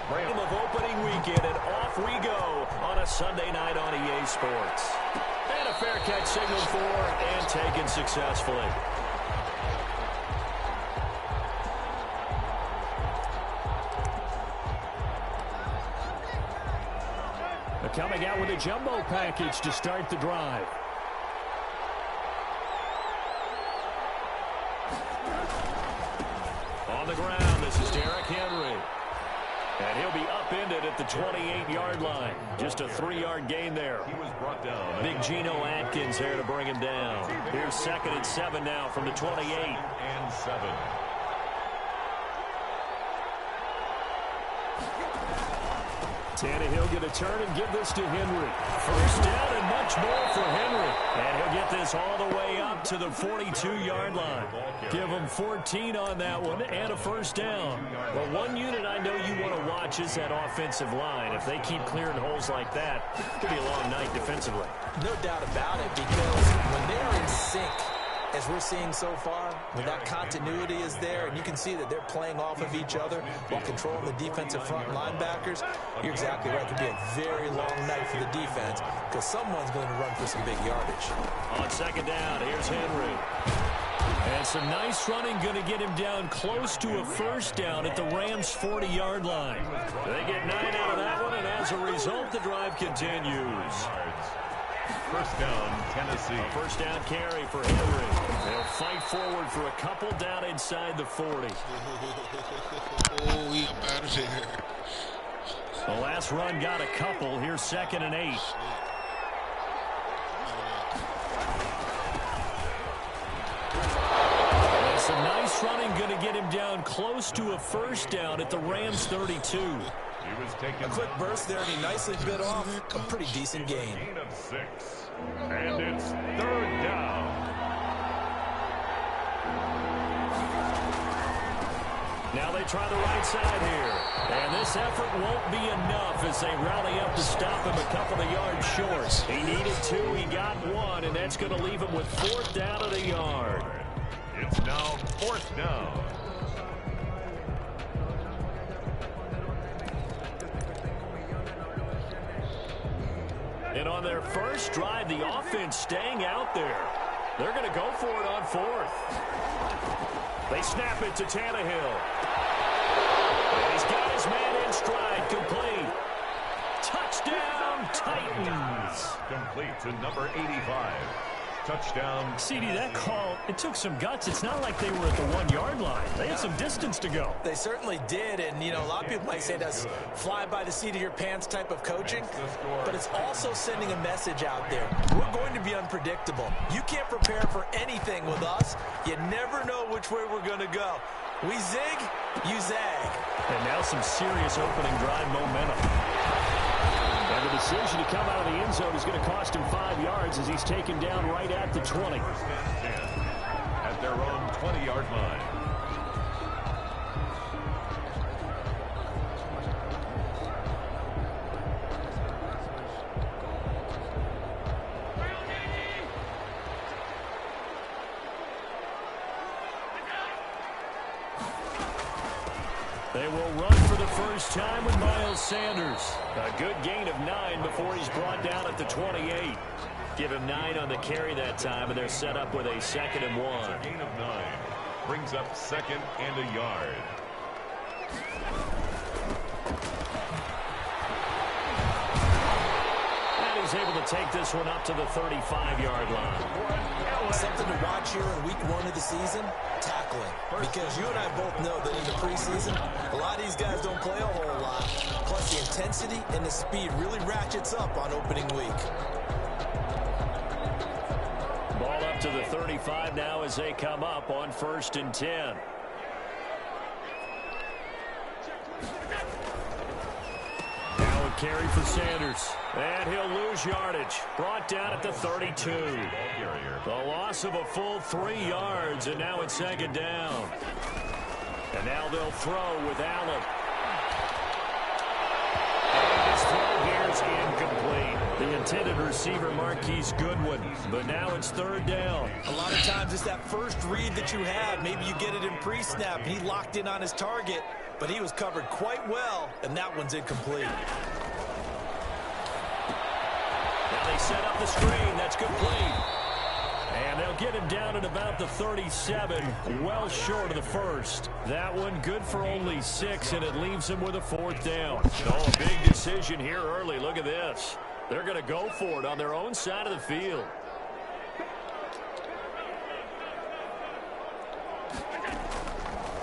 Game of opening weekend, and off we go on a Sunday night on EA Sports. And a fair catch signaled for and taken successfully. They're coming out with a jumbo package to start the drive. On the ground, this is Derrick Henry. And he'll be upended at the 28-yard line. Just a 3-yard gain there. He was brought down. Big Geno Atkins there to bring him down. Here's 2nd and 7 now from the 28. 2nd and 7. Tannehill get a turn and give this to Henry. First down and much more for Henry. And he'll get this all the way up to the 42-yard line. Give him 14 on that one and a first down. Well, one unit I know you want to watch is that offensive line. If they keep clearing holes like that, it could be a long night defensively. No doubt about it, because when they're in sync, as we're seeing so far, when that continuity is there, and you can see that they're playing off of each other while controlling the defensive front linebackers, you're exactly right. It could be a very long night for the defense because someone's going to run for some big yardage. On 2nd down, here's Henry. And some nice running, going to get him down close to a first down at the Rams' 40-yard line. They get 9 out of that one, and as a result, the drive continues. First down, Tennessee. A first down carry for Henry. They'll fight forward for a couple down inside the 40. Oh, we out of here. The last run got a couple. Here's 2nd and 8. And some nice running, going to get him down close to a first down at the Rams' 32. He was taken A quick burst there, and he nicely bit off a pretty decent gain. Gain of 6. And it's 3rd down. Now they try the right side here. And this effort won't be enough as they rally up to stop him a couple of yards short. He needed 2, he got 1, and that's going to leave him with 4th down at a yard. It's now 4th down. And on their first drive, the offense staying out there. They're going to go for it on 4th. They snap it to Tannehill. And he's got his man in stride, complete. Touchdown, Titans. Complete to number 85. Touchdown. CD, that call, it took some guts. It's not like they were at the 1-yard line. They had some distance to go. They certainly did, and, you know, a lot of people might say that's fly by the seat of your pants type of coaching, but it's also sending a message out there. We're going to be unpredictable. You can't prepare for anything with us. You never know which way we're going to go. We zig, you zag. And now some serious opening drive momentum. And the decision to come out of the end zone is going to cost him 5 yards as he's taken down right at the 20. At their own 20-yard line. They will run for the first time with Miles Sanders. A good gain of 9 before he's brought down at the 28. Give him 9 on the carry that time, and they're set up with a 2nd and 1. A gain of 9. Brings up 2nd and a yard. And he's able to take this one up to the 35-yard line. Something to watch here in week 1 of the season, tackling. Because you and I both know that in the preseason, a lot of these guys don't play a whole lot. Plus the intensity and the speed really ratchets up on opening week. Ball up to the 35 now as they come up on 1st and 10. Now a carry for Sanders. And he'll lose yardage. Brought down at the 32. The loss of a full 3 yards, and now it's 2nd down. And now they'll throw with Allen. And his throw here is incomplete. The intended receiver, Marquise Goodwin. But now it's 3rd down. A lot of times it's that first read that you have. Maybe you get it in pre-snap, and he locked in on his target. but he was covered quite well, and that one's incomplete. Now they set up the screen. That's complete. And they'll get him down at about the 37, well short of the first. That one good for only 6, and it leaves him with a 4th down. Oh, a big decision here early. Look at this. They're going to go for it on their own side of the field.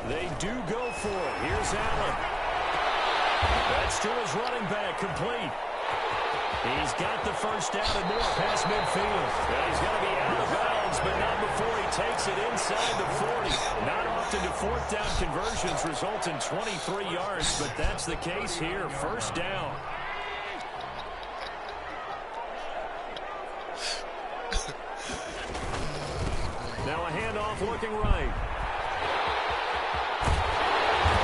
They do go for it. Here's Allen. That's to his running back, complete. He's got the first down and more past midfield. Well, he's going to be out of bounds, but not before he takes it inside the 40. Not often do 4th down conversions result in 23 yards, but that's the case here. First down. Now a handoff looking right.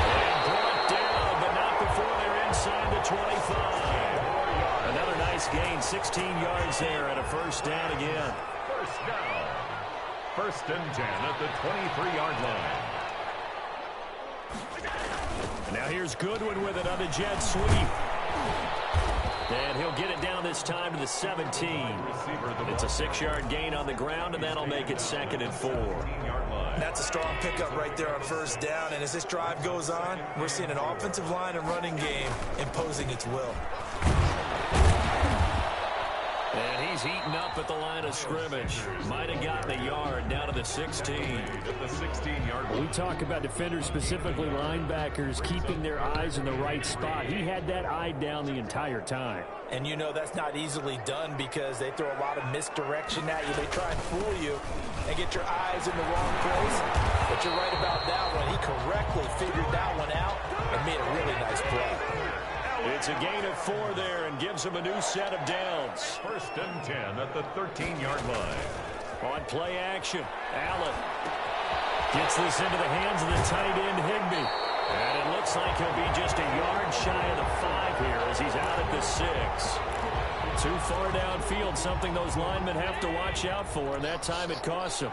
And brought down, but not before they're inside the 25. Another nice gain, 16 yards there, and a first down again. First down. 1st and 10 at the 23-yard line. And now here's Goodwin with it on the jet sweep. And he'll get it down this time to the 17. It's a 6-yard gain on the ground, and that'll make it 2nd and 4. That's a strong pickup right there on first down, and as this drive goes on, we're seeing an offensive line and running game imposing its will. And he's eaten up at the line of scrimmage. Might have gotten a yard down to the 16. At the 16-yard line. We talk about defenders, specifically linebackers, keeping their eyes in the right spot. He had that eye down the entire time. And you know that's not easily done because they throw a lot of misdirection at you. They try and fool you and get your eyes in the wrong place. But you're right about that one. He correctly figured that one out and made a really nice play. It's a gain of 4 there and gives him a new set of downs. 1st and 10 at the 13-yard line. On play action, Allen gets this into the hands of the tight end, Higbee. And it looks like he'll be just a yard shy of the 5 here as he's out at the 6. Too far downfield, something those linemen have to watch out for, and that time it costs him.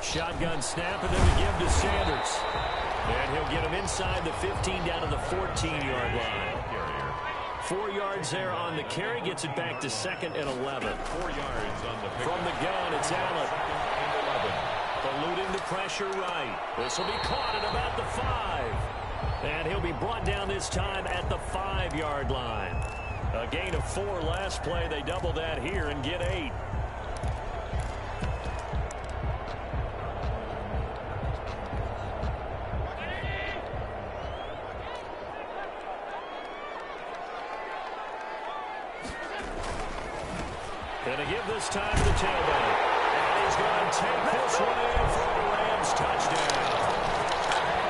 Shotgun snap, and then the give to Sanders. And he'll get him inside the 15 down to the 14-yard line. 4 yards there on the carry, gets it back to 2nd and 11. 4 yards on the pick. From the gun, it's Allen. 11. Eluding the pressure right. This will be caught at about the 5. And he'll be brought down this time at the 5-yard line. A gain of 4 last play. They double that here and get 8. And a give this time to the tailback. And he's going to take this one in for a Rams touchdown.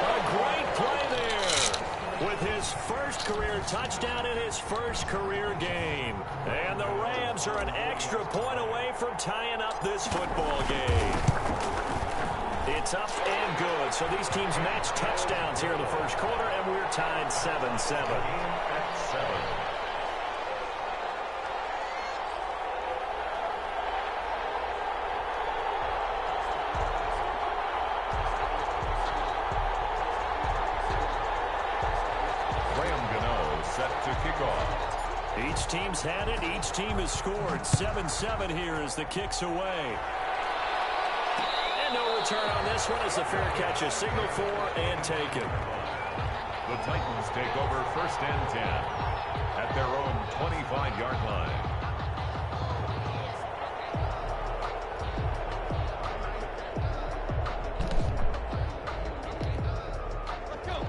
A great play there with his first career touchdown in his first career game. And the Rams are an extra point away from tying up this football game. It's up and good. So these teams match touchdowns here in the first quarter, and we're tied 7-7. At 7. Each team's had it. Each team has scored. 7-7 here as the kick's away. And no return on this one as the fair catch is signaled for and taken. The Titans take over 1st and 10 at their own 25-yard line.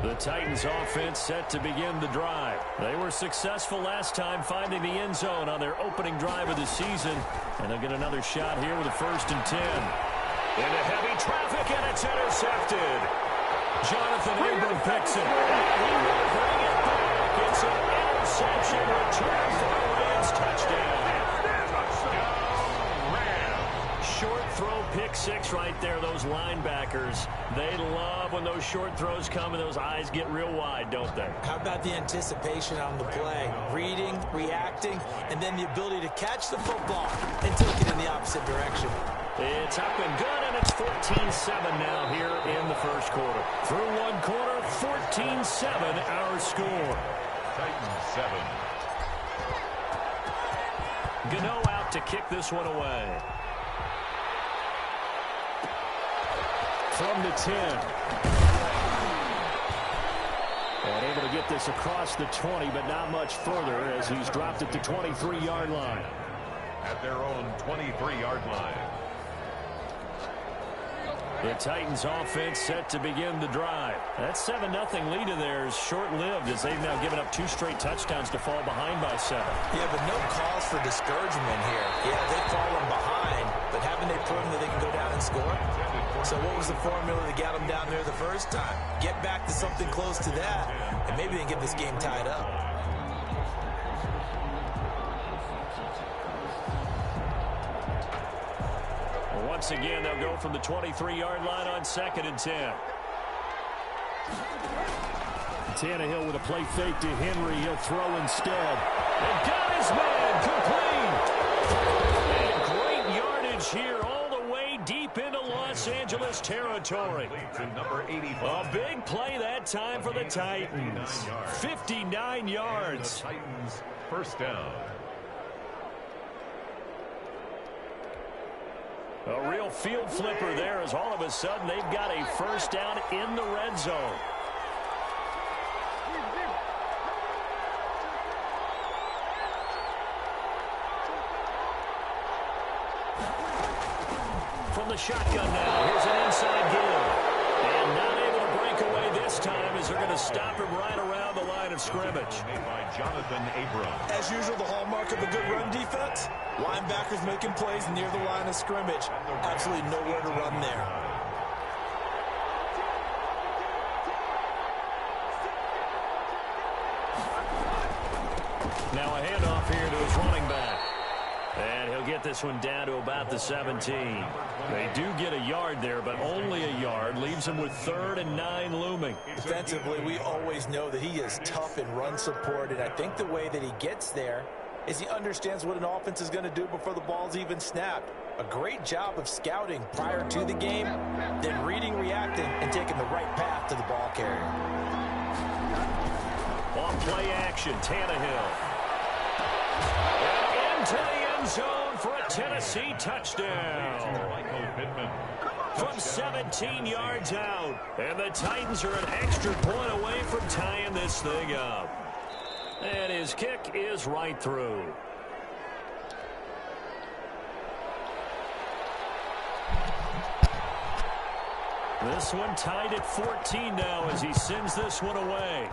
The Titans offense set to begin the drive. They were successful last time finding the end zone on their opening drive of the season. And they'll get another shot here with a 1st and 10. Into heavy traffic, and it's intercepted. Jonathan Abram picks it. And he will bring it back. It's an interception return for a Rams touchdown. Short throw, pick 6 right there. Those linebackers, they love when those short throws come and those eyes get real wide, don't they? How about the anticipation on the play? Reading, reacting, and then the ability to catch the football and take it in the opposite direction. It's up and good, and And it's 14-7 now here in the first quarter. Through one quarter, 14-7 our score. Titans 7. Gano out to kick this one away. From the 10. And able to get this across the 20, but not much further as he's dropped at the 23-yard line. At their own 23-yard line. The Titans offense set to begin the drive. That 7-0 lead of theirs short-lived as they've now given up 2 straight touchdowns to fall behind by 7. Yeah, but no cause for discouragement here. Yeah, they've fallen behind, but haven't they proven that they can go down and score? So what was the formula that got them down there the first time? Get back to something close to that, and maybe they can get this game tied up. Once again, they'll go from the 23-yard line on 2nd and 10. Tannehill with a play fake to Henry. He'll throw instead. And got his man complete. And great yardage here all the way deep into Los Angeles territory. A big play that time for the Titans. 59 yards. Titans first down. A real field flipper there as all of a sudden they've got a first down in the red zone. From the shotgun now, here's an inside give. And not able to break away this time as they're going to stop him right around the line of scrimmage. Made by Jonathan Abram. As usual, the hallmark of a good run defense, linebackers making plays near the line of scrimmage. Absolutely nowhere to run there. Now a handoff here to his running back. And he'll get this one down to about the 17. They do get a yard there, but only a yard. Leaves him with 3rd and 9 looming. Defensively, we always know that he is tough in run support, and I think the way that he gets there is he understands what an offense is going to do before the ball's even snapped. A great job of scouting prior to the game, then reading, reacting, and taking the right path to the ball carrier. On play action, Tannehill. And into the end zone for a Tennessee touchdown. From 17 yards out. And the Titans are an extra point away from tying this thing up. And his kick is right through. This one tied at 14 now as he sends this one away.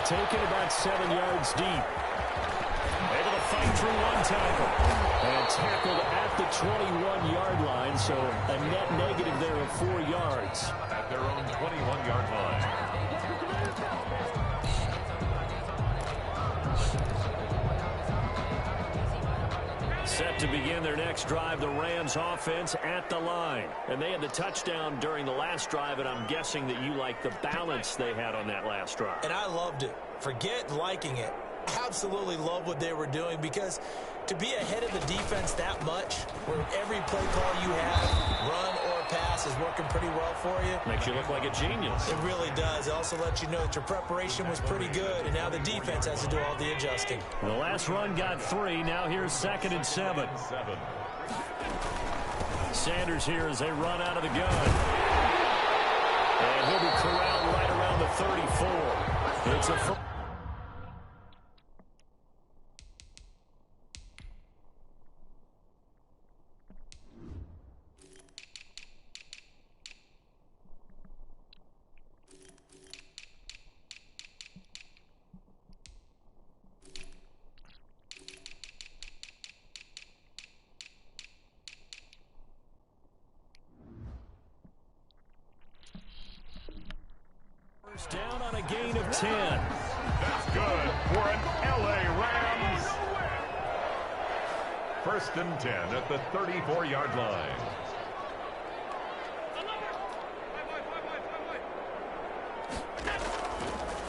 Taken about 7 yards deep. Able to fight through one tackle. And tackled at the 21-yard line, so a net negative there of 4 yards. At their own 21-yard line. Set to begin their next drive, the Rams offense at the line. And they had the touchdown during the last drive, and I'm guessing that you like the balance they had on that last drive. And I loved it. Forget liking it. Absolutely love what they were doing, because to be ahead of the defense that much, where every play call you have, run or pass, is working pretty well for you. Makes you look like a genius. It really does. It also lets you know that your preparation was pretty good, and now the defense has to do all the adjusting. The last run got 3. Now here's 2nd and 7. Sanders here as they run out of the gun. And he'll be corralled right around the 34. It's a down on a gain of 10. That's good for an LA Rams. 1st and 10 at the 34-yard line.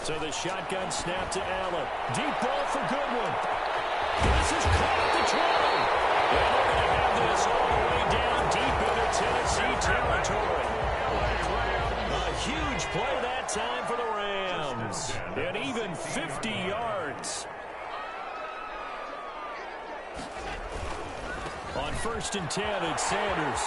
So the shotgun snap to Allen. Deep ball for Goodwin. This is caught at the 20. And we're going to have this all the way down deep into Tennessee territory. A huge play that time for the Rams. And even 50 yards. On 1st and 10, it's Sanders.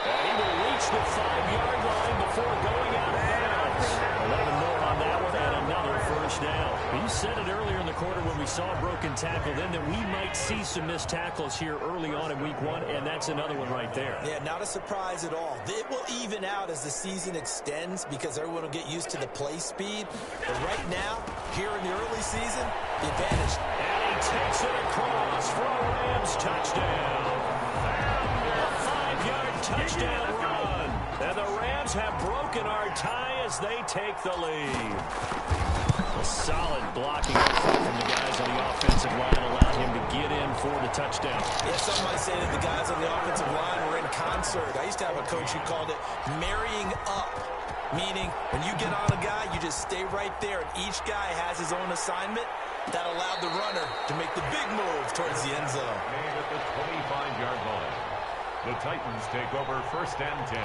And he will reach the 5-yard line before going out of bounds. 11 more on that one and another first down. You said it earlier in the quarter when we saw a broken tackle then that we might see some missed tackles here early on in week 1, and that's another one right there. Yeah, not a surprise at all. It will even out as the season extends because everyone will get used to the play speed. But right now, here in the early season, the advantage. And he takes it across for a Rams touchdown. A 5-yard touchdown run. And the Rams have broken our tie as they take the lead. A solid blocking effort from the guys on the offensive line allowed him to get in for the touchdown. Yeah, some might say that the guys on the offensive line were in concert. I used to have a coach who called it marrying up, meaning when you get on a guy, you just stay right there, and each guy has his own assignment. That allowed the runner to make the big move towards the end zone. Made at the 25-yard line. The Titans take over 1st and 10.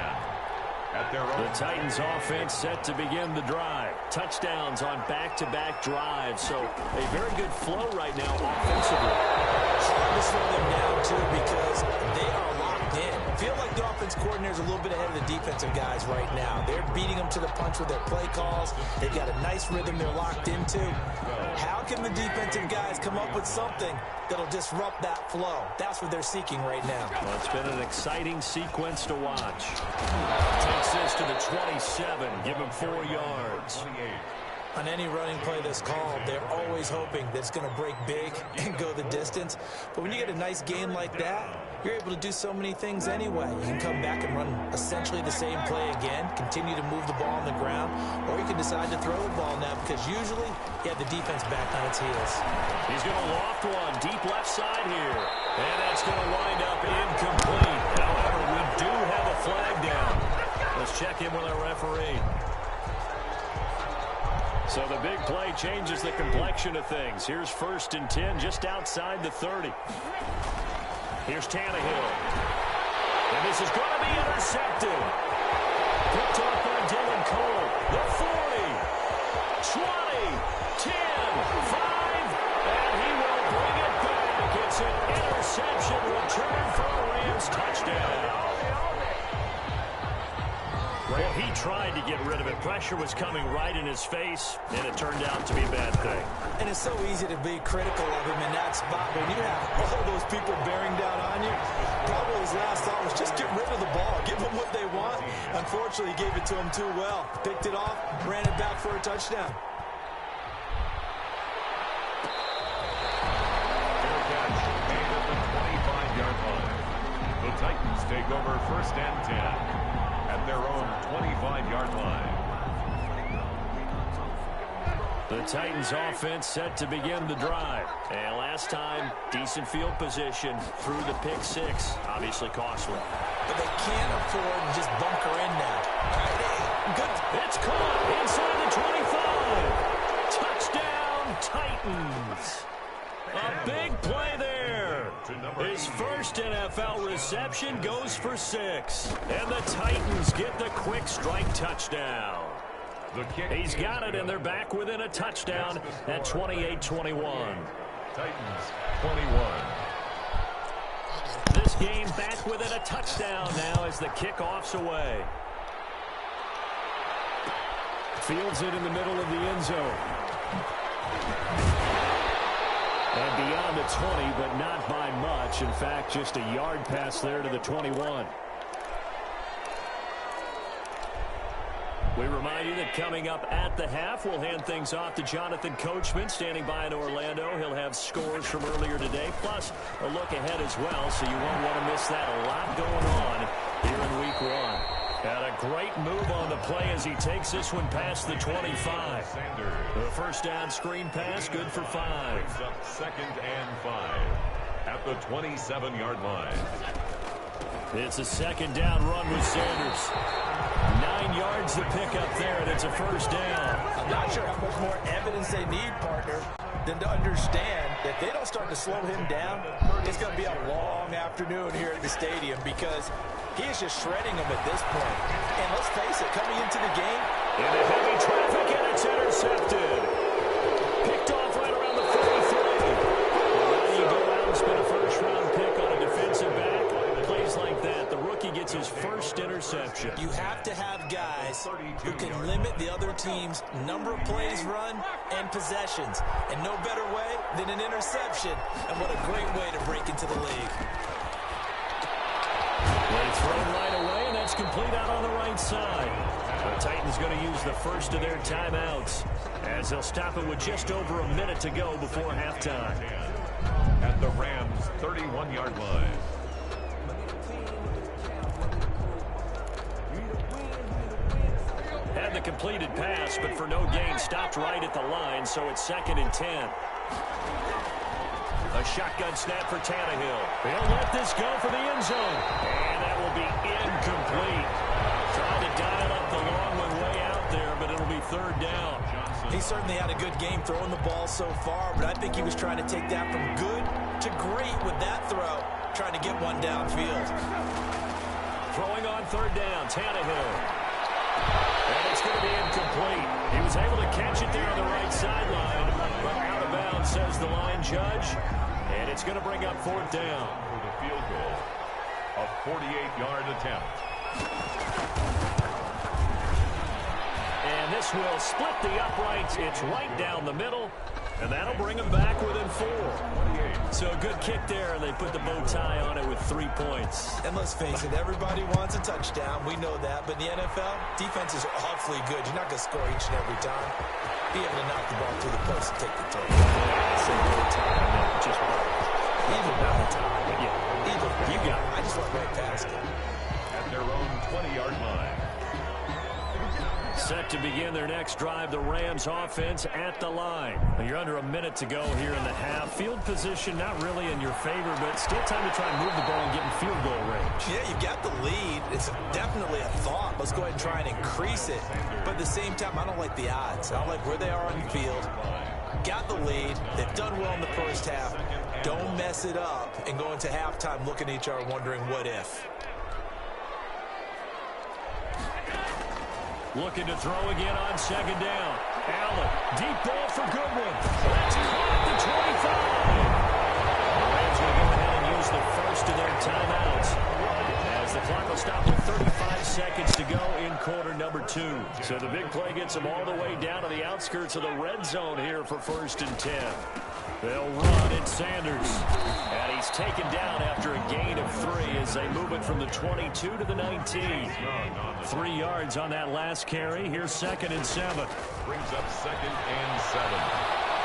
At their own. The Titans offense set to begin the drive. Touchdowns on back-to-back drives. So a very good flow right now offensively. Hard to slow them down, too, because they are locked in. I feel like the offense coordinator is a little bit ahead of the defensive guys right now. They're beating them to the punch with their play calls. They've got a nice rhythm they're locked into. How can the defensive guys come up with something that'll disrupt that flow? That's what they're seeking right now. Well, it's been an exciting sequence to watch. Takes this to the 27. Give him 4 yards. On any running play that's called, they're always hoping that it's going to break big and go the distance. But when you get a nice game like that, you're able to do so many things anyway. You can come back and run essentially the same play again, continue to move the ball on the ground, or you can decide to throw the ball now because usually you have the defense back on its heels. He's going to loft one deep left side here. And that's going to wind up incomplete. However, we do have a flag down. Let's check in with our referee. So the big play changes the complexion of things. Here's 1st and 10 just outside the 30. Here's Tannehill. And this is going to be intercepted. Picked off by Dylan Cole. The 40, 20, 10, 5, and he will bring it back. It's an interception return for a Rams touchdown. Well, he tried to get rid of it. Pressure was coming right in his face, and it turned out to be a bad thing. And it's so easy to be critical of him in that spot. When you have all those people bearing down on you, probably his last thought was just get rid of the ball. Give them what they want. Unfortunately, he gave it to him too well. Picked it off, ran it back for a touchdown. Fair catch made at the 25-yard line. The Titans take over 1st and 10. At their own 25-yard line. The Titans offense set to begin the drive. And last time, decent field position through the pick 6. Obviously costly. But they can't afford to just bunker in now. Good. It's caught inside the 25. Touchdown, Titans. A big play there. His first NFL reception goes for 6. And the Titans get the quick strike touchdown. He's got it, and they're back within a touchdown at 28-21. Titans 21. This game back within a touchdown now as the kickoff's away. Fields it in the middle of the end zone. And beyond the 20, but not by much. In fact, just a yard pass there to the 21. We remind you that coming up at the half, we'll hand things off to Jonathan Coachman, standing by in Orlando. He'll have scores from earlier today, plus a look ahead as well, so you won't want to miss that. A lot going on here in Week 1. And a great move on the play as he takes this one past the 25. The first down screen pass, good for 5. Brings up 2nd and 5 at the 27-yard line. It's a second down run with Sanders. 9 yards to pick up there, and it's a first down. I'm not sure how much more evidence they need, partner, than to understand if they don't start to slow him down, it's going to be a long afternoon here at the stadium because he is just shredding them at this point. And let's face it, coming into the game, into heavy traffic, and it's intercepted. Picked off right around the 43. Well, you go out and spend a first-round pick on a defensive back. Plays like that, the rookie gets his first interception. You have to have guys who can limit the other team's number of plays run and possessions. And no better way than an interception. And what a great way to break into the league. Well, thrown right away, and that's complete out on the right side. The Titans going to use the first of their timeouts as they'll stop it with just over a minute to go before halftime. At the Rams' 31-yard line. Had the completed pass, but for no gain, stopped right at the line, so it's 2nd and 10. A shotgun snap for Tannehill. He'll let this go for the end zone. And that will be incomplete. Trying to dial up the long one way out there, but it'll be 3rd down. He certainly had a good game throwing the ball so far, but I think he was trying to take that from good to great with that throw, trying to get one downfield. Throwing on 3rd down, Tannehill. And it's going to be incomplete. He was able to catch it there on the right sideline, but out of bounds, says the line judge. And it's going to bring up 4th down. For the field goal, a 48-yard attempt. And this will split the uprights. It's right down the middle, and that'll bring them back within 4. So a good kick there, and they put the bow tie on it with 3 points. And let's face it, everybody wants a touchdown. We know that. But in the NFL, defense is awfully good. You're not going to score each and every time. Be able to knock the ball through the post and take the throw. I say bow tie, I meant just Either bow tie. but yeah, Either. You got it. I just went right past it. At their own 20-yard line. Set to begin their next drive, the Rams offense at the line. You're under a minute to go here in the half. Field position not really in your favor, but still time to try and move the ball and get in field goal range. Yeah, you got the lead. It's definitely a thought. Let's go ahead and try and increase it. But at the same time, I don't like the odds. I don't like where they are on the field. Got the lead. They've done well in the first half. Don't mess it up and go into halftime looking at each other wondering what if. Looking to throw again on 2nd down. Allen, deep ball for Goodwin. That's caught at the 25. The Rams going to go ahead and use the first of their timeouts, as the clock will stop with 35 seconds to go in quarter number 2. So the big play gets them all the way down to the outskirts of the red zone here for 1st and 10. They'll run. It's Sanders. And he's taken down after a gain of 3 as they move it from the 22 to the 19. 3 yards on that last carry. Here's 2nd and 7. Brings up 2nd and 7.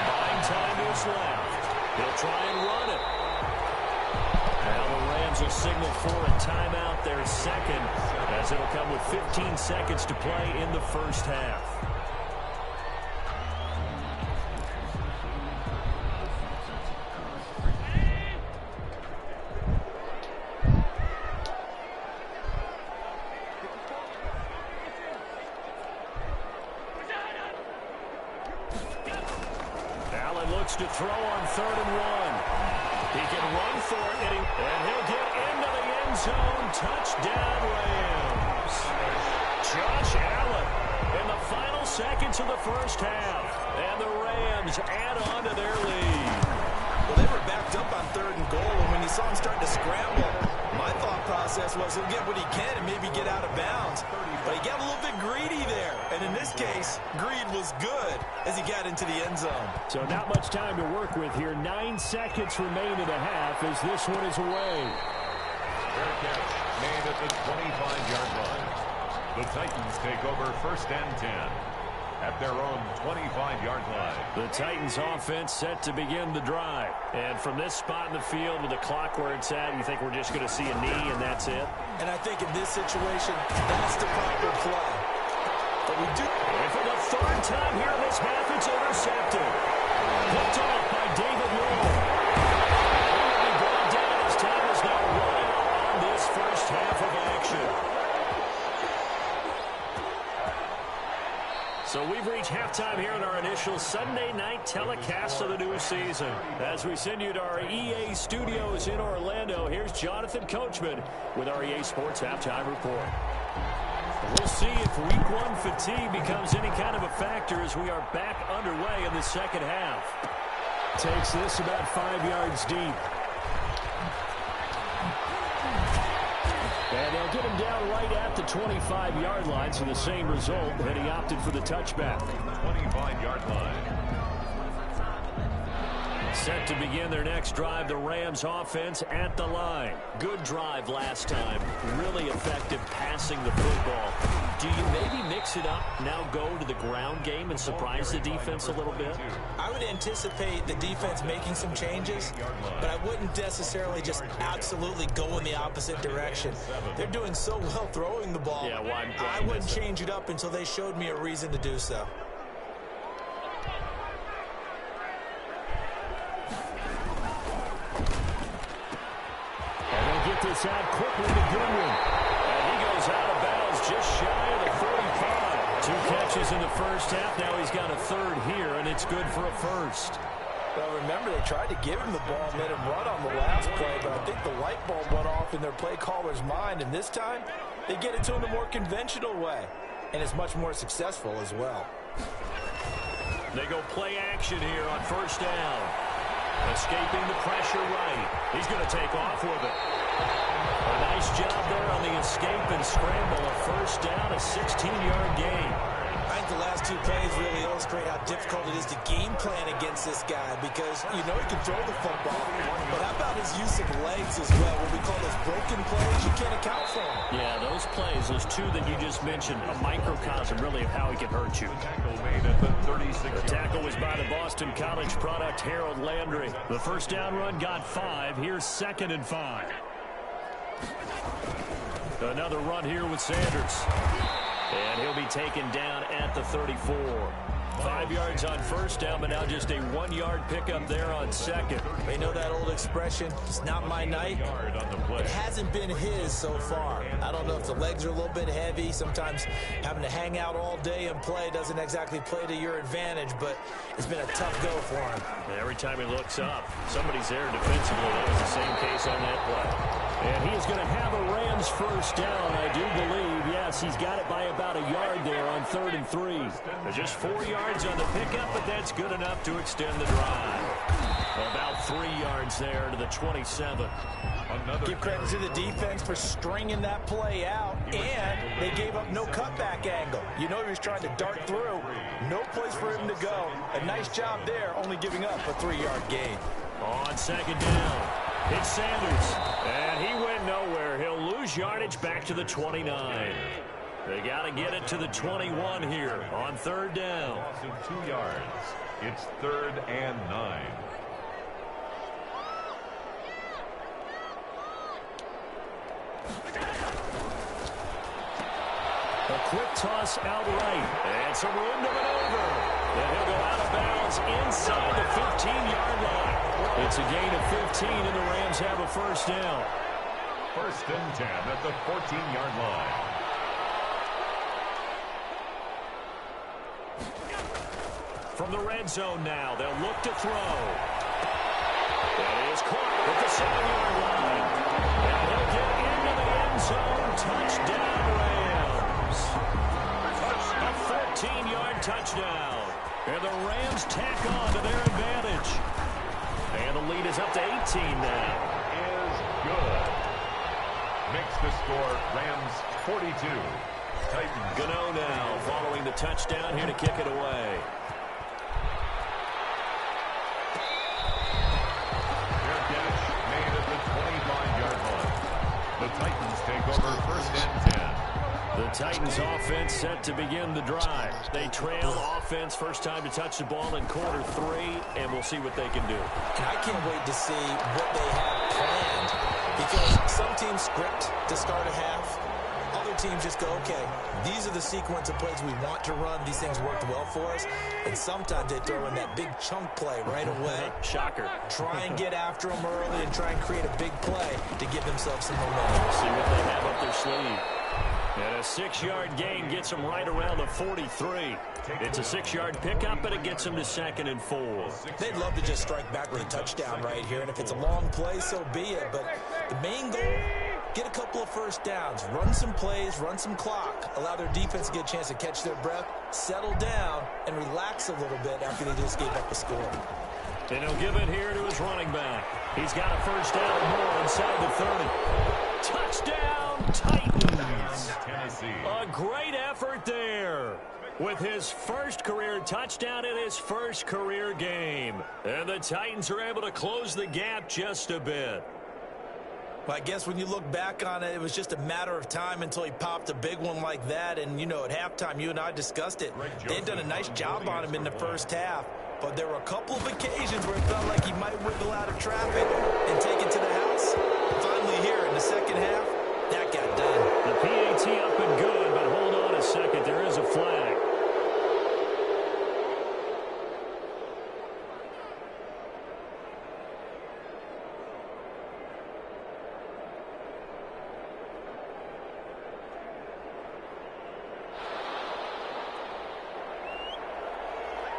Buying time to his left. He'll try and run it. Now the Rams will signal for a timeout, their 2nd, as it'll come with 15 seconds to play in the first half. To throw on 3rd and 1. He can run for it, and he'll get into the end zone. Touchdown, Rams. Josh Allen in the final seconds of the first half. And the Rams add on to their lead. Well, they were backed up on 3rd and goal, and when you saw him starting to scramble, my thought process was he'll get what he can and maybe get out of bounds. But he got a little bit greedy there. And in this case, greed was good as he got into the end zone. So not much time to work with here. 9 seconds remain in the half as this one is away. Fair catch made at the 25-yard line. The Titans take over 1st and 10 at their own 25-yard line. The Titans offense set to begin the drive. And from this spot in the field with the clock where it's at, you think we're just going to see a knee and that's it? And I think in this situation, that's the proper play. But we do. And for the 3rd time here in this half, it's intercepted. Picked off by David Long. He will be brought down as time is now run out on this first half of action. So we've reached halftime here in our initial Sunday night telecast of the new season. As we send you to our EA studios in Orlando, here's Jonathan Coachman with our EA Sports Halftime Report. We'll see if Week 1 fatigue becomes any kind of a factor as we are back underway in the second half. Takes this about 5 yards deep. And they'll get him down right at the 25-yard line, so the same result, and he opted for the touchback. 25-yard line. Set to begin their next drive, the Rams offense at the line. Good drive last time. Really effective passing the football. Do you maybe mix it up, now go to the ground game and surprise the defense a little bit? I would anticipate the defense making some changes, but I wouldn't necessarily just absolutely go in the opposite direction. They're doing so well throwing the ball. Yeah, I wouldn't change it up until they showed me a reason to do so. Get this out quickly to Goodwin. And he goes out of bounds just shy of the 45. 2 catches in the first half. Now he's got a third here, and it's good for a first. Well, remember, they tried to give him the ball and let him run on the last play, but I think the light bulb went off in their play caller's mind, and this time they get it to him the more conventional way, and it's much more successful as well. They go play action here on first down. Escaping the pressure right. He's going to take off with it. A nice job there on the escape and scramble. A first down, a 16-yard gain. I think the last 2 plays really illustrate how difficult it is to game plan against this guy because you know he can throw the football. But how about his use of legs as well? What we call those broken plays, you can't account for them. Yeah, those plays, those 2 that you just mentioned, a microcosm really of how he can hurt you. Tackle made at the 36. The tackle was by the Boston College product, Harold Landry. The first down run got 5. Here's 2nd and 5. Another run here with Sanders. And he'll be taken down at the 34. 5 yards on first down, but now just a 1-yard pickup there on second. They know that old expression, it's not my night. It hasn't been his so far. I don't know if the legs are a little bit heavy. Sometimes having to hang out all day and play doesn't exactly play to your advantage, but it's been a tough go for him. Every time he looks up, somebody's there defensively. That was the same case on that play. And he is going to have a Rams first down, I do believe. Yes, he's got it by about a yard there on 3rd and 3. There's just 4 yards on the pickup, but that's good enough to extend the drive. About 3 yards there to the 27. Give credit to the defense for stringing that play out, and they gave up no cutback angle. You know he was trying to dart through. No place for him to go. A nice job there, only giving up a 3-yard gain. On second down, it's Sanders, and he went nowhere. He'll lose yardage back to the 29. They got to get it to the 21 here on 3rd down. Loss of 2 yards. It's 3rd and 9. A quick toss out right, and some room to maneuver. And he'll go out of bounds inside the 15-yard line. It's a gain of 15, and the Rams have a first down. 1st and 10 at the 14-yard line. From the red zone now, they'll look to throw. That is caught at the 7-yard line. And he'll get into the end zone. Touchdown, Rams. A 14-yard touchdown. And the Rams tack on to their advantage. And the lead is up to 18 now. Is good. Makes the score Rams 42. Titans. Gano now following the touchdown here to kick it away. Their catch made at the 25-yard line. The Titans take over 1st and 10. The Titans offense set to begin the drive. They trail offense, first time to touch the ball in quarter 3, and we'll see what they can do. And I can't wait to see what they have planned because some teams script to start a half. Other teams just go, okay, these are the sequence of plays we want to run. These things worked well for us. And sometimes they throw in that big chunk play right away. Shocker. Try and get after them early and try and create a big play to give themselves some momentum. See what they have up their sleeve. And a 6-yard gain gets him right around the 43. It's a 6-yard pickup, and it gets him to 2nd and 4. They'd love to just strike back with a touchdown right here, and if it's a long play, so be it. But the main goal, get a couple of first downs, run some plays, run some clock, allow their defense to get a chance to catch their breath, settle down, and relax a little bit after they just gave up a score. And he'll give it here to his running back. He's got a first down and more inside the 30. Touchdown, Titans. A great effort there with his first career touchdown in his first career game. And the Titans are able to close the gap just a bit. Well, I guess when you look back on it, it was just a matter of time until he popped a big one like that. And, you know, at halftime, you and I discussed it. They'd done a nice job on him in the first half. But there were a couple of occasions where it felt like he might wiggle out of traffic and take it to the house. Finally here in the second half, that got done. The PAT up and good, but hold on a second. There is a flag.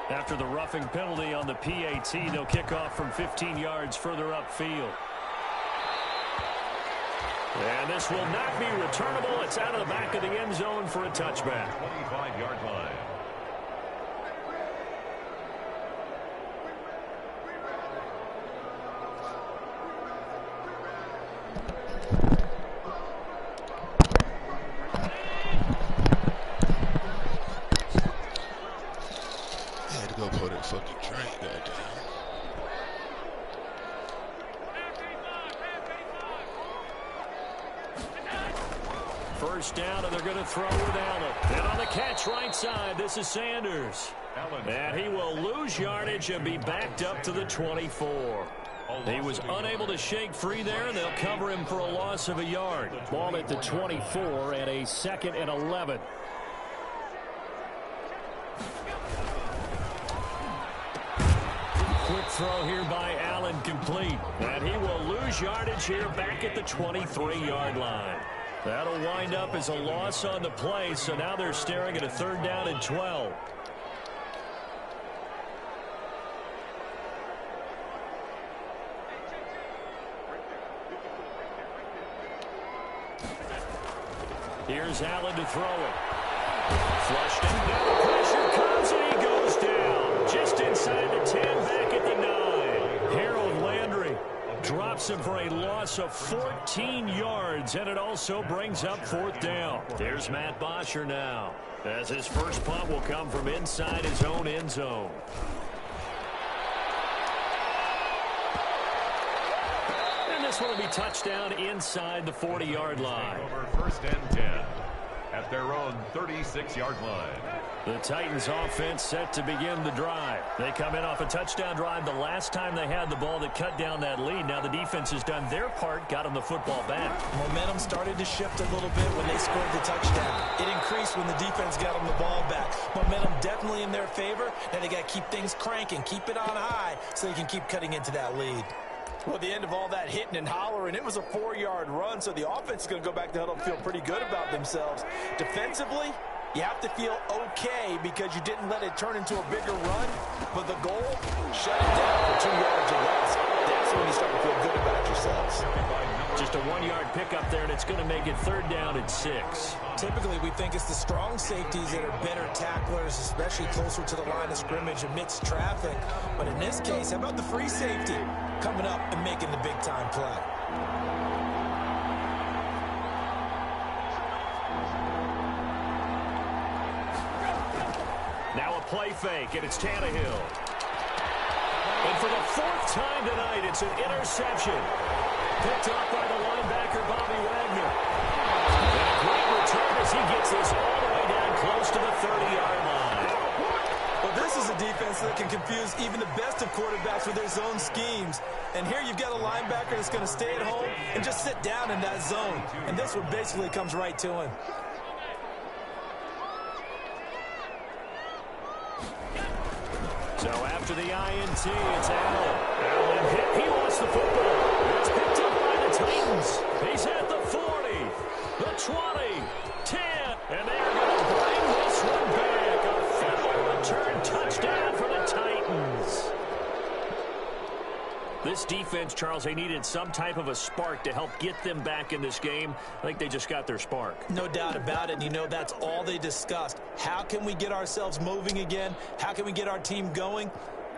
After the roughing penalty on the PAT, they'll kick off from 15 yards further upfield. And this will not be returnable. It's out of the back of the end zone for a touchback. 25-yard line. Fucking train, goddamn. First down, and they're going to throw with Allen. And on the catch right side, this is Sanders. And he will lose yardage and be backed up to the 24. He was unable to shake free there, and they'll cover him for a loss of a yard. Ball at the 24 and a 2nd and 11. Quick throw here by Allen, complete. And he will lose yardage here back at the 23-yard line. That'll wind up as a loss on the play, so now they're staring at a 3rd down and 12. Here's Allen to throw it. Flushed in. Now the pressure comes, and he goes down. Just inside the 10, back at the 9. Harold Landry drops him for a loss of 14 yards, and it also brings up 4th down. There's Matt Bosher now, as his first punt will come from inside his own end zone. And this one will be touchdown inside the 40-yard line. Over 1st and 10 at their own 36-yard line. The Titans offense set to begin the drive. They come in off a touchdown drive the last time they had the ball that cut down that lead. Now the defense has done their part, got them the football back. Momentum started to shift a little bit when they scored the touchdown. It increased when the defense got them the ball back. Momentum definitely in their favor. Now they got to keep things cranking, keep it on high so they can keep cutting into that lead. Well, at the end of all that hitting and hollering, it was a 4-yard run, so the offense is going to go back to huddle and feel pretty good about themselves. Defensively, you have to feel okay because you didn't let it turn into a bigger run, but the goal, shut it down for 2 yards or less. That's when you start to feel good about yourselves. Just a 1-yard pickup there, and it's going to make it 3rd down and 6. Typically, we think it's the strong safeties that are better tacklers, especially closer to the line of scrimmage amidst traffic. But in this case, how about the free safety coming up and making the big-time play? Now a play fake, and it's Tannehill. And for the 4th time tonight, it's an interception. Picked up by the linebacker, Bobby Wagner. And a great return as he gets this all the way down close to the 30-yard line. Well, this is a defense that can confuse even the best of quarterbacks with their zone schemes. And here you've got a linebacker that's going to stay at home and just sit down in that zone. And this one basically comes right to him. So after the INT, it's Allen. Allen hit. He lost the football. It's picked up by the Titans. He's at the 40, the 20, 10, this defense, Charles, they needed some type of a spark to help get them back in this game. I think they just got their spark. No doubt about it. And, you know, that's all they discussed. How can we get ourselves moving again? How can we get our team going?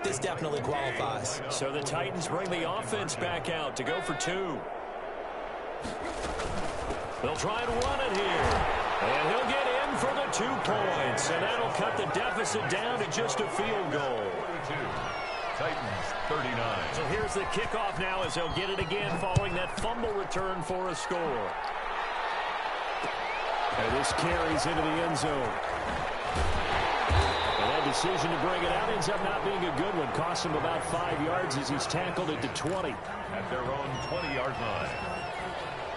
This definitely qualifies. So the Titans bring the offense back out to go for 2. They'll try and run it here. And he'll get in for the 2 points. And that'll cut the deficit down to just a field goal. 42. Titans 39. So here's the kickoff now as they'll get it again following that fumble return for a score. And this carries into the end zone. And that decision to bring it out ends up not being a good one. Costs him about 5 yards as he's tackled it to 20. At their own 20-yard line.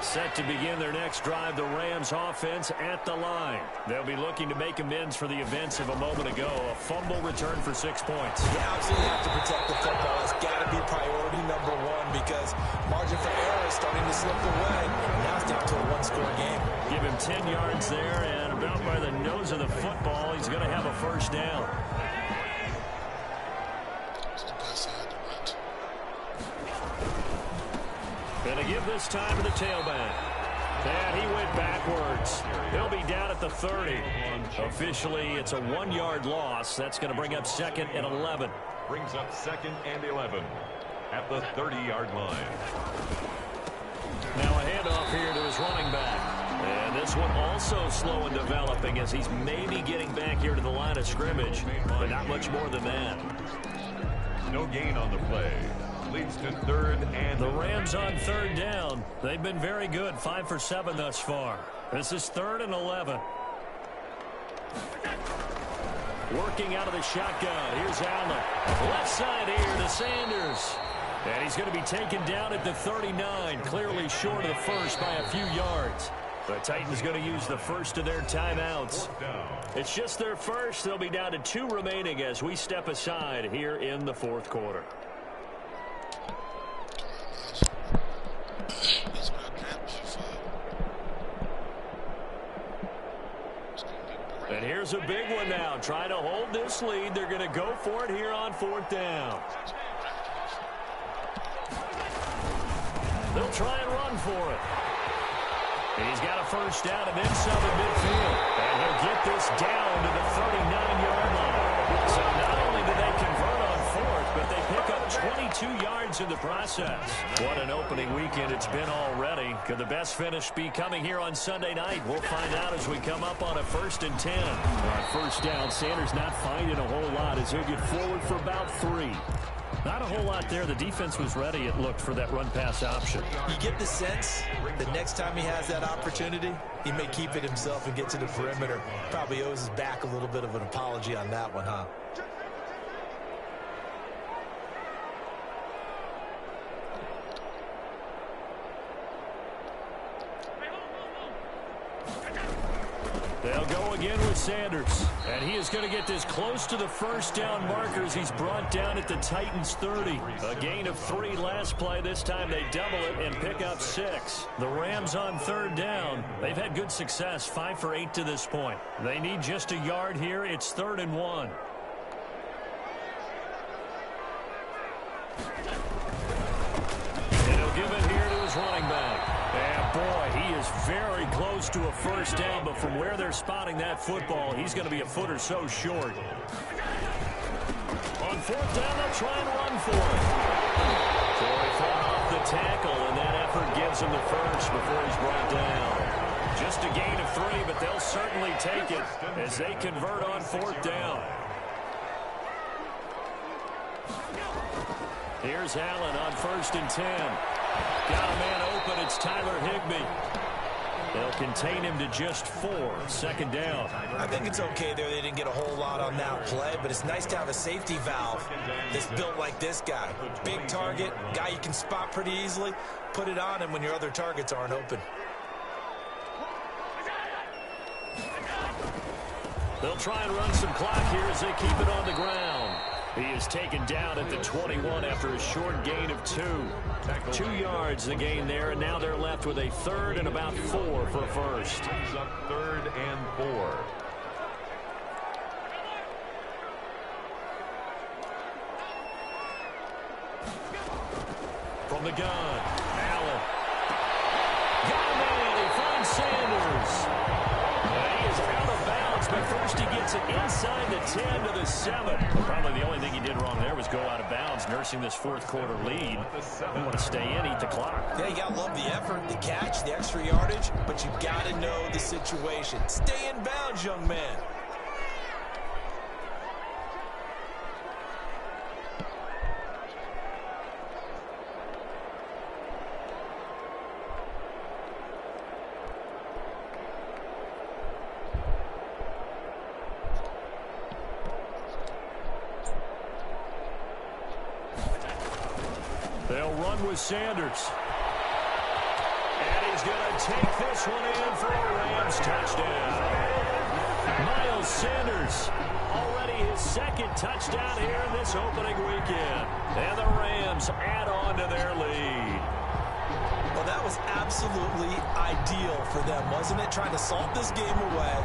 Set to begin their next drive, the Rams offense at the line. They'll be looking to make amends for the events of a moment ago. A fumble return for 6 points. You absolutely have to protect the football. It's got to be priority number 1 because margin for error is starting to slip away. Now it's down to a 1-score game. Give him 10 yards there, and about by the nose of the football, he's going to have a first down. Going to give this time to the tailback. And he went backwards. He'll be down at the 30. Officially, it's a 1-yard loss. That's going to bring up 2nd and 11. Brings up 2nd and 11 at the 30-yard line. Now a handoff here to his running back. And this one also slow in developing as he's maybe getting back here to the line of scrimmage, but not much more than that. No gain on the play. Leads to 3rd and the Rams on 3rd down. They've been very good, 5 for 7 thus far. This is 3rd and 11. Working out of the shotgun. Here's Allen. Left side here to Sanders. And he's going to be taken down at the 39, clearly short of the first by a few yards. The Titans going to use the first of their timeouts. It's just their first. They'll be down to 2 remaining as we step aside here in the 4th quarter. And here's a big one now. Trying to hold this lead. They're going to go for it here on 4th down. They'll try and run for it. And he's got a first down and then some in midfield. And he'll get this down to the 39-yard line. So not only do they convert on 4th, but they pick up 22 yards in the process. What an opening weekend it's been already. Could the best finish be coming here on Sunday night? We'll find out as we come up on a 1st and 10. On 1st down, Sanders not finding a whole lot as he'll get forward for about 3. Not a whole lot there. The defense was ready, it looked, for that run-pass option. You get the sense that next time he has that opportunity, he may keep it himself and get to the perimeter. Probably owes his back a little bit of an apology on that one, huh? They'll go again with Sanders. And he is going to get this close to the first down markers. He's brought down at the Titans 30. A gain of 3 last play. This time they double it and pick up 6. The Rams on 3rd down. They've had good success, 5 for 8 to this point. They need just a yard here. It's 3rd and 1. And he'll give it here to his running back. And boy, he is very close to a first down, but from where they're spotting that football, he's going to be a foot or so short. On 4th down, they'll try and run for it. So he fought off the tackle, and that effort gives him the first before he's brought down. Just a gain of 3, but they'll certainly take it as they convert on 4th down. Here's Allen on 1st and 10. Got a man open. It's Tyler Higbee. They'll contain him to just 4. 2nd down. I think it's okay there. They didn't get a whole lot on that play, but it's nice to have a safety valve that's built like this guy. Big target, guy you can spot pretty easily. Put it on him when your other targets aren't open. They'll try and run some clock here as they keep it on the ground. He is taken down at the 21 after a short gain of 2. 2 yards the gain there, and now they're left with a 3rd and about 4 for a first. Brings up 3rd and 4. but first he gets it inside the 10 to the 7. Well, probably the only thing he did wrong there was go out of bounds, nursing this fourth quarter lead. You want to stay in, eat the clock. Yeah, you got to love the effort, the catch, the extra yardage, but you got to know the situation. Stay in bounds, young man. They'll run with Sanders. And he's going to take this one in for a Rams touchdown. Miles Sanders, already his second touchdown here in this opening weekend. And the Rams add on to their lead. Well, that was absolutely ideal for them, wasn't it? Trying to salt this game away.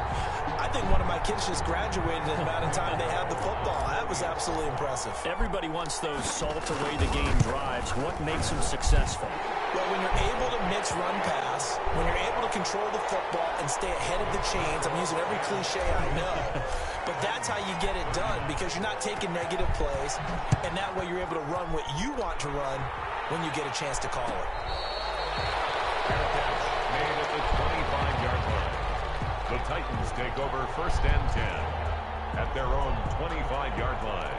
I think one of my kids just graduated in the amount of time they had the football. That was absolutely impressive. Everybody wants those salt-away-the-game drives. What makes them successful? Well, when you're able to mix run-pass, when you're able to control the football and stay ahead of the chains, I'm using every cliche I know, but that's how you get it done because you're not taking negative plays, and that way you're able to run what you want to run when you get a chance to call it. Made at the 25-yard line. The Titans take over first and 10 at their own 25-yard line.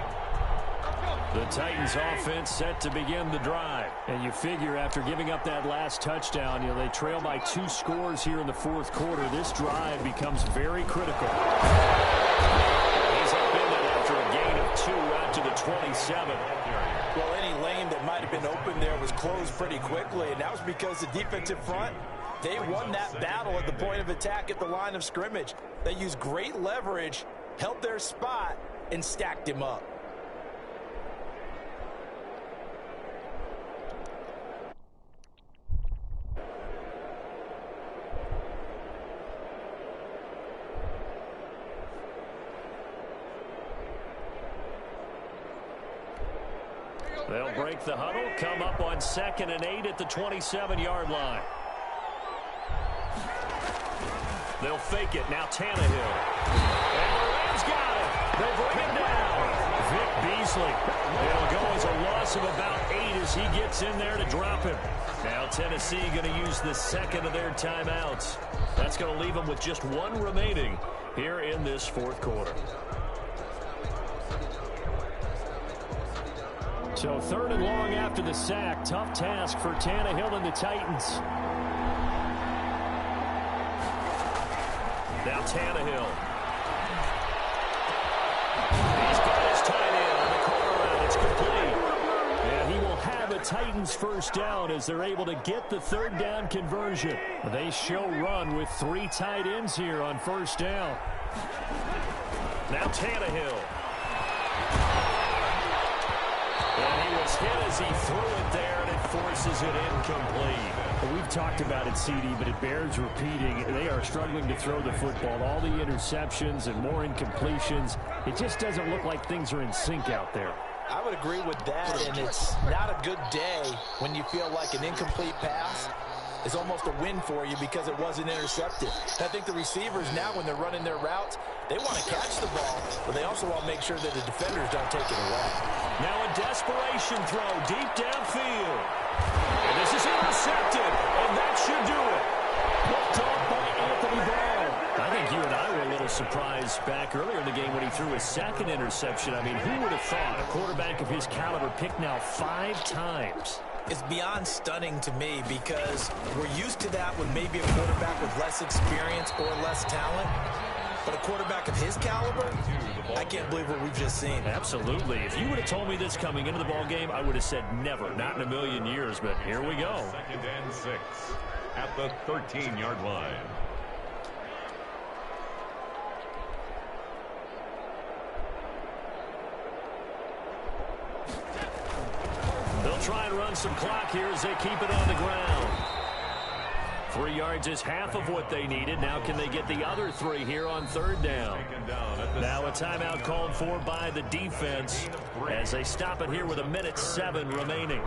The Titans offense set to begin the drive. And you figure after giving up that last touchdown, they trail by 2 scores here in the fourth quarter. This drive becomes very critical. He's up in it after a gain of 2 out to the 27. Well, any lane that might have been open there was closed pretty quickly, and that was because the defensive front, they won that battle at the point of attack at the line of scrimmage. They used great leverage, held their spot, and stacked him up. They'll break the huddle, come up on 2nd and 8 at the 27-yard line. They'll fake it. Now Tannehill. And the Rams got it. They bring him down. Vic Beasley. It'll go as a loss of about 8 as he gets in there to drop him. Now Tennessee going to use the second of their timeouts. That's going to leave them with just 1 remaining here in this fourth quarter. So 3rd and long after the sack. Tough task for Tannehill and the Titans. Now Tannehill. He's got his tight end on the corner route. It's complete. And he will have a Titans first down as they're able to get the 3rd down conversion. They show run with 3 tight ends here on first down. Now Tannehill. And he was hit as he threw it there, and it forces it incomplete. Well, we've talked about it, CD, but it bears repeating. They are struggling to throw the football. All the interceptions and more incompletions. It just doesn't look like things are in sync out there. I would agree with that, and it's not a good day when you feel like an incomplete pass is almost a win for you because it wasn't intercepted. I think the receivers now, when they're running their routes, they want to catch the ball, but they also want to make sure that the defenders don't take it away. Now a desperation throw deep downfield. And this is intercepted, and that should do it. Picked off by Anthony Brown. I think you and I were a little surprised back earlier in the game when he threw his 2nd interception. I mean, who would have thought a quarterback of his caliber picked now 5 times? It's beyond stunning to me because we're used to that with maybe a quarterback with less experience or less talent. But a quarterback of his caliber, I can't believe what we've just seen. Absolutely. If you would have told me this coming into the ball game, I would have said never, not in a million years. But here we go. 2nd and 6 at the 13-yard line. They'll try and run some clock here as they keep it on the ground. 3 yards is half of what they needed. Now can they get the other 3 here on 3rd down? Now a timeout called for by the defense as they stop it here with 1:07 remaining.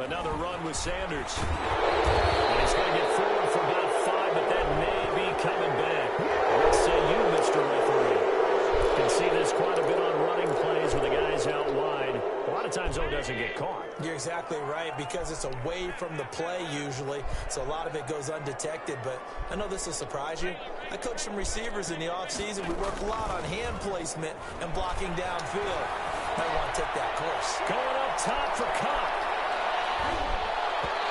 Another run with Sanders. And he's going to get forward for about 5, but that may be coming back. What say you, Mr. Referee? You can see this quite a bit on running plays with the guys out wide. A lot of times, though, it doesn't get caught. You're exactly right, because it's away from the play usually, so a lot of it goes undetected. But I know this will surprise you. I coached some receivers in the offseason. We work a lot on hand placement and blocking downfield. I want to take that course. Going up top for Cobb.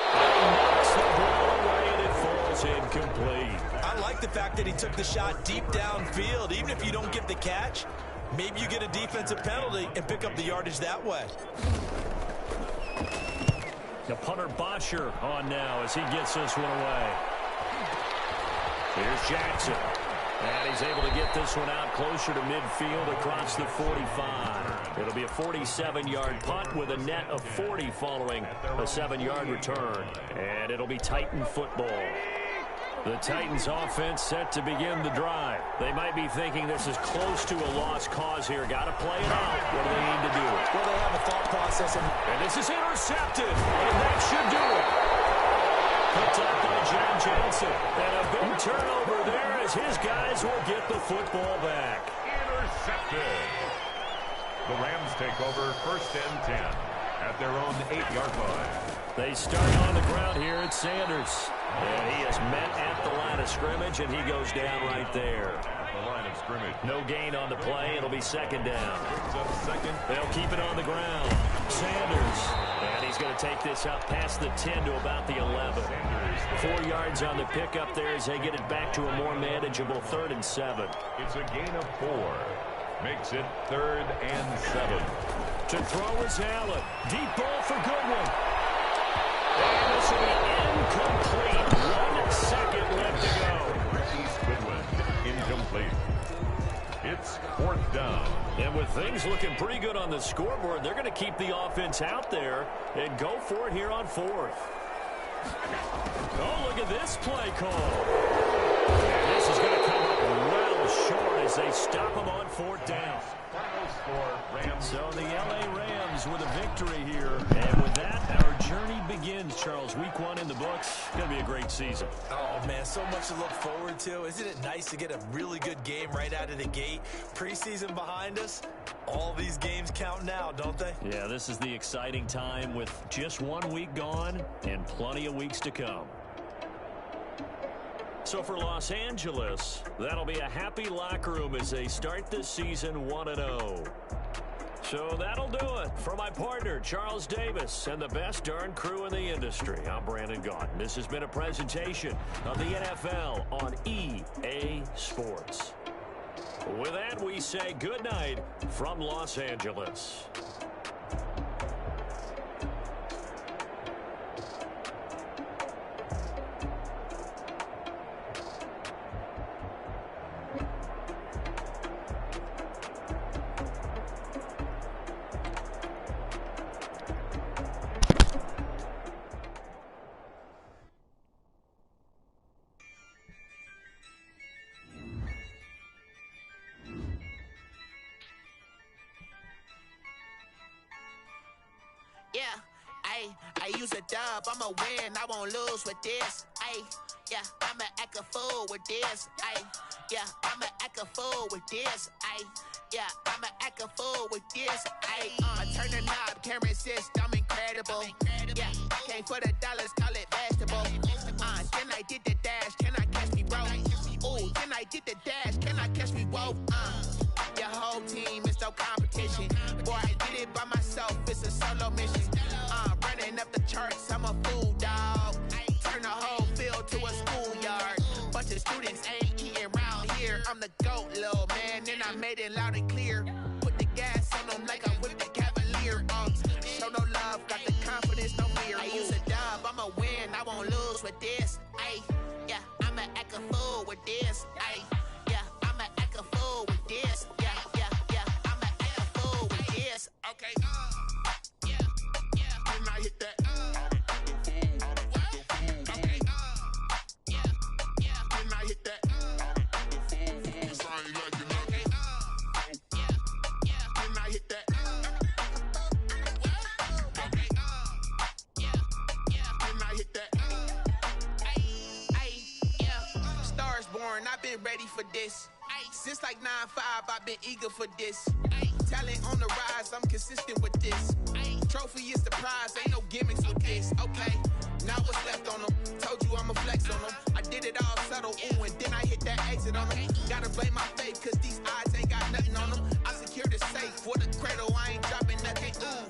He knocks the ball away, and it falls incomplete. I like the fact that he took the shot deep downfield. Even if you don't get the catch, maybe you get a defensive penalty and pick up the yardage that way. The punter Bosher on now as he gets this one away. Here's Jackson. And he's able to get this one out closer to midfield across the 45. It'll be a 47-yard punt with a net of 40 following a 7-yard return. And it'll be Titan football. The Titans offense set to begin the drive. They might be thinking this is close to a lost cause here. Got to play it out. What do they need to do? Well, they have a thought process. And this is intercepted. And that should do it. Picked up by John Johnson. And a big turnover there as his guys will get the football back. Intercepted. The Rams take over 1st and 10 at their own 8-yard line. They start on the ground here at Sanders. And he is met at the line of scrimmage, and he goes down right there. The line of scrimmage. No gain on the play. It'll be 2nd down. Brings up 2nd. They'll keep it on the ground. Sanders. And he's going to take this up past the 10 to about the 11. 4 yards on the pickup there as they get it back to a more manageable 3rd and 7. It's a gain of 4. Makes it 3rd and 7. To throw is Allen. Deep ball for Goodwin. And this will be incomplete. 1 second left to go. East Goodwin, incomplete. It's 4th down. And with things looking pretty good on the scoreboard, they're going to keep the offense out there and go for it here on 4th. Oh, look at this play call. And this is going to come up well short as they stop them on 4th down. Final score, Rams. So the L.A. Rams with a victory here. And with that, our journey begins, Charles. Week 1 in the books. It's going to be a great season. Oh, man, so much to look forward to. Isn't it nice to get a really good game right out of the gate? Preseason behind us. All these games count now, don't they? Yeah, this is the exciting time with just 1 week gone and plenty of weeks to come. So for Los Angeles, that'll be a happy locker room as they start this season 1-0. So that'll do it. For my partner, Charles Davis, and the best darn crew in the industry, I'm Brandon Gaudin. This has been a presentation of the NFL on EA Sports. With that, we say good night from Los Angeles. I use a dub, I'ma win, I won't lose with this. Yeah, I'ma act a fool with this. Yeah, I'ma act a fool with this. Yeah, I'ma act a fool with this. I turn the knob, camera assist, I'm incredible. Yeah, came for the dollars, call it vegetable. Then I did the dash, can I catch me, bro? Ooh, then I did the dash, can I catch me, whoa? Your whole team is no competition. Boy, I did it by myself, it's a solo mission. Running up the charts, I'm a fool, dog. Turn the whole field to a schoolyard. Bunch of students ain't eating round here. I'm the GOAT, little man, and I made it loud and clear. Put the gas on them like I whipped the Cavalier. Show no love, got the confidence, no fear. I use a dub, I'ma win, I won't lose with this. Yeah, I'ma act a fool with this. Yeah, I'ma act a fool with this. Yeah, I'ma act a fool with this. Okay, Can I hit that? Okay, Can I hit that? Can I hit that? I've been ready for this. Since like 9-5, I've been eager for this. Talent on the rise, I'm consistent with this. Trophy is the prize, ain't no gimmicks with this. Okay, now what's left on them? Told you I'ma flex on them. I did it all subtle, ooh, and then I hit that exit on them. Gotta blame my faith, cause these odds ain't got nothing on them. I secure the safe for the cradle, I ain't dropping nothing, ooh.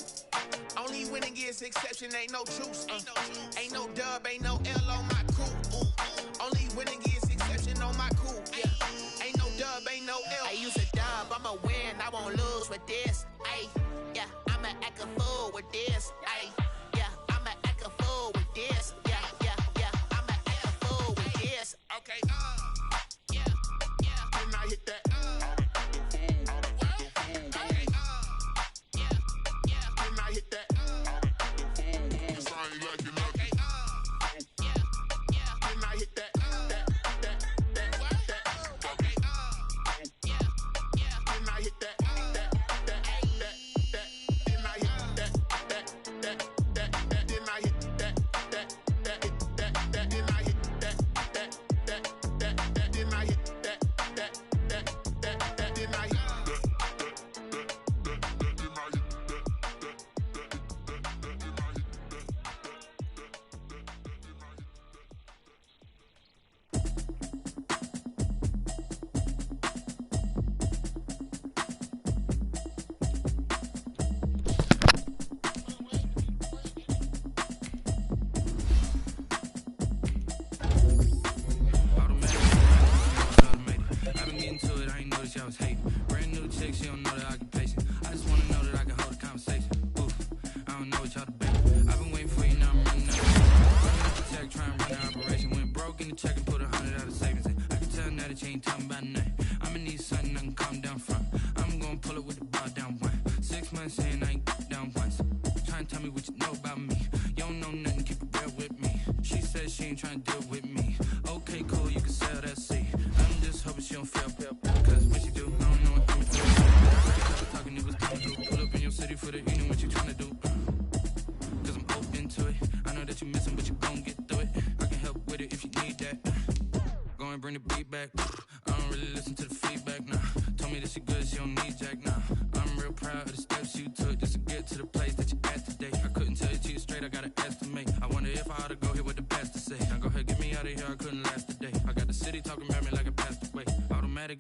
Only winning is exception, ain't no truce. Ain't no dub, ain't no L on my crew. Only winning is exception on my crew. Yeah. Ain't no dub, ain't no L. I use a dub, I'ma win, I won't lose with this. Ay, yeah, I'ma act a fool with this. Ay, yeah, I'ma act a fool with this. Yeah, yeah, yeah, I'ma act a fool with this. Okay, yeah, yeah. Then I hit that.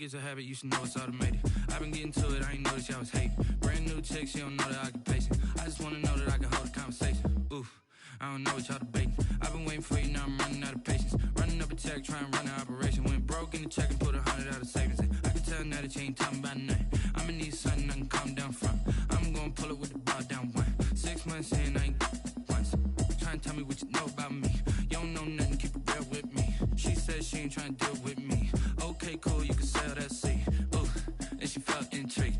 It's a habit, you should know it's automated. I've been getting to it, I ain't noticed y'all was hating. Brand new chick, she don't know the occupation. I just wanna know that I can hold a conversation. Oof, I don't know what y'all debating. I've been waiting for you, now I'm running out of patience. Running up a check, trying to run an operation. Went broke in the check and put 100 out of savings in. I can tell now that you ain't talking about nothing. I'ma need something I can calm down from. I'm gonna pull it with the bar down one. 6 months in, I ain't once. Trying to tell me what you know about me. You don't know nothing, keep it real with me. She said she ain't trying to deal with me. Okay, cool, you can sell that seed. Ooh, and she felt intrigued.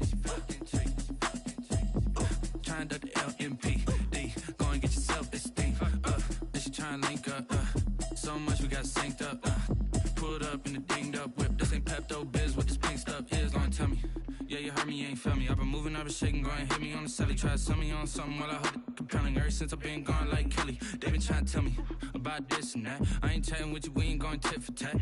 Trying to duck the LMPD. Go and get your self-esteem. And she trying to link up. So much we got synced up. Pulled up in the dinged up whip. This ain't Pepto-Biz, what this pink stuff is. Gonna tell me. Yeah, you heard me, you ain't feel me. I've been moving, I've been shaking, go and hit me on the celly. Try to sell me on something while I hold it compelling. Ever since I've been gone like Kelly. They been trying to tell me about this and that. I ain't chatting with you, we ain't going tit for tat.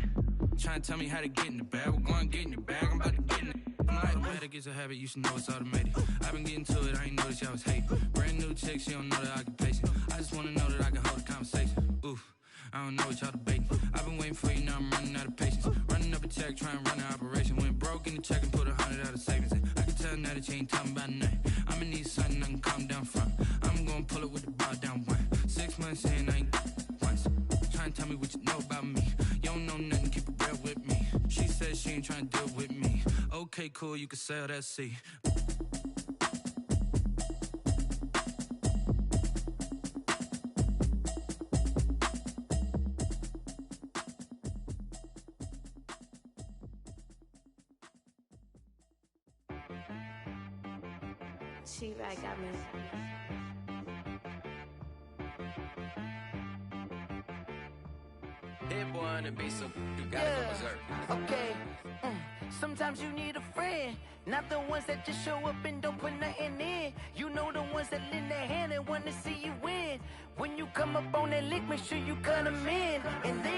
Trying to tell me how to get in the bag. We're going to get in the bag, I'm about to get in it. I'm like, automatic is a habit, you should know it's automated. I've been getting to it, I ain't noticed y'all was hating. Brand new chick, she don't know the occupation. I just wanna know that I can hold a conversation. Oof, I don't know what y'all debating. I've been waiting for you, now I'm running out of patience. Running up a check, trying to run an operation. Went broke in the check and put 100 out of savings in. I can tell now that you ain't talking about nothing. I'ma need something I can calm down from. I'm gonna pull it with the bar down one. 6 months in, I ain't once. Trying to tell me what you know about me. You don't know nothing, keep it real with me. She said she ain't trying to deal with me. Okay, cool, you can sell that seed. She-Rag got me. Hit boy on the beat, so you gotta go berserk. Okay. Sometimes you need a friend, not the ones that just show up and don't put nothing in. You know the ones that lend their hand and want to see you win. When you come up on that lick, make sure you cut them in. And then